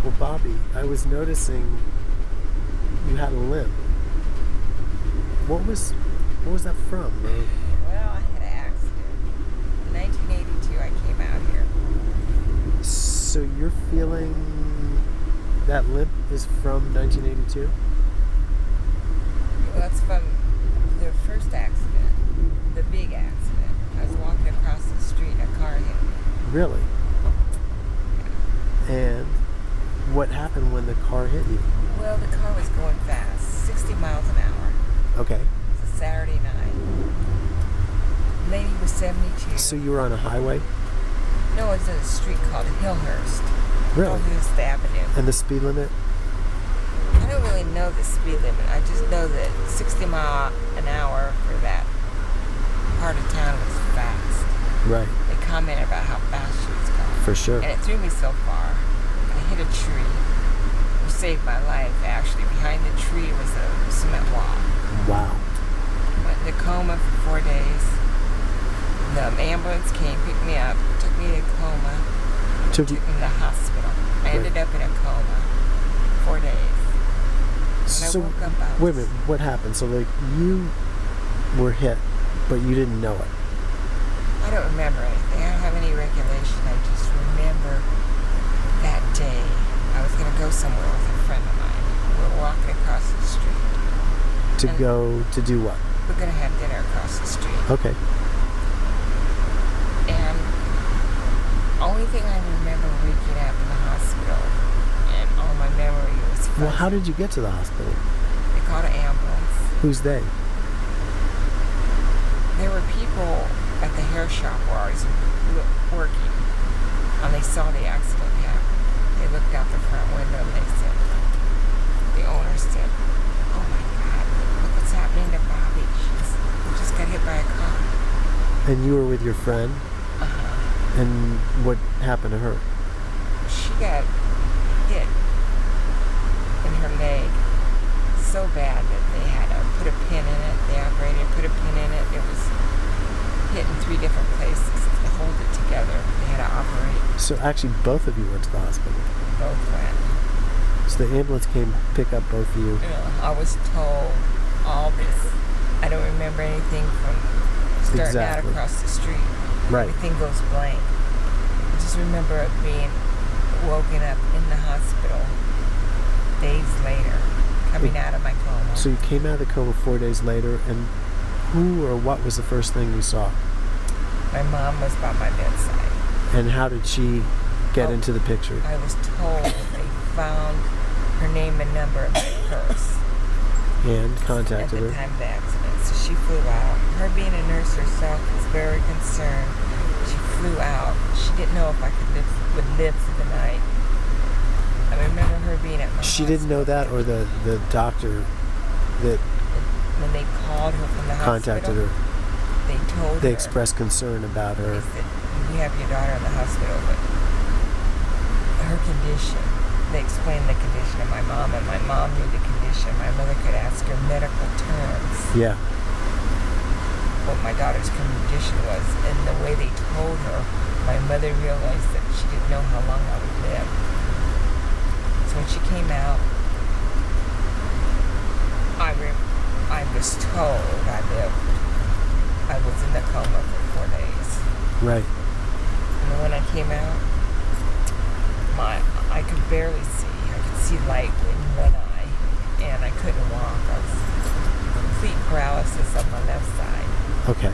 Well, Bobbie, I was noticing you had a limp. What was that from? Well, I had an accident. In 1982, I came out here. So you're feeling that limp is from 1982? Well, that's from the first accident, the big accident. I was walking across the street and a car hit me. Really? And what happened when the car hit you? Well, the car was going fast, 60 miles an hour. Okay. It's a Saturday night. Lady was 72. So you were on a highway? No, it was a street called Hillhurst. Really? Hillhurst Avenue. And the speed limit? I don't really know the speed limit. I just know that 60 mile an hour for that part of town was fast. Right. They commented about how fast she was going. For sure. And it threw me so far. I hit a tree, which saved my life. Actually, behind the tree was a cement wall. Wow. Went in a coma for 4 days. The ambulance came, picked me up, took me to coma, took me to the hospital. I ended up in a coma 4 days. So, I woke up, wait a minute, what happened? So, like, you were hit, but you didn't know it. I don't remember anything. I don't have any regulation. I just remember that day I was going to go somewhere with a friend of mine. We were walking across the street. To go to do what? We're going to have dinner across the street. Okay. And only thing I remember waking up in the hospital, and all my memory was fuzzy. Well, how did you get to the hospital? They called an ambulance. Who's they? There were people at the hair shop where I was working, and they saw the accident happen. They looked out the front window and they said, the owner said, "Oh my God, look what's happening to Bobbie. She just got hit by a car." And you were with your friend? Uh-huh. And what happened to her? She got hit in her leg so bad that they had to put a pin in it. They operated, put a pin in it. It was hit in 3 different places to hold it together. They had to operate. So actually both of you went to the hospital? Both went. So the ambulance came to pick up both of you? I was told all this. I don't remember anything from starting out across the street. Right. Everything goes blank. I just remember being woken up in the hospital days later, coming out of my coma. So you came out of the coma 4 days later, and who or what was the first thing you saw? My mom was by my bedside. And how did she get into the picture? I was told they found her name and number in my purse. And contacted her? At the time of the accident. So she flew out. Her being a nurse herself was very concerned. She flew out. She didn't know if I would live through the night. I remember her being at my She hospital. didn't know that, or the doctor that when they called her from the contacted hospital, her? they told her. They expressed concern about her. They said, "You have your daughter in the hospital, but her condition." They explained the condition of my mom, and my mom knew the condition. My mother could ask her medical terms Yeah. what my daughter's condition was, and the way they told her, my mother realized that she didn't know how long I would live. So when she came out, I was told I lived. I was in the coma for 4 days. Right. And then when I came out, I could barely see. I could see light in one eye, and I couldn't walk. I was complete paralysis on my left side. Okay.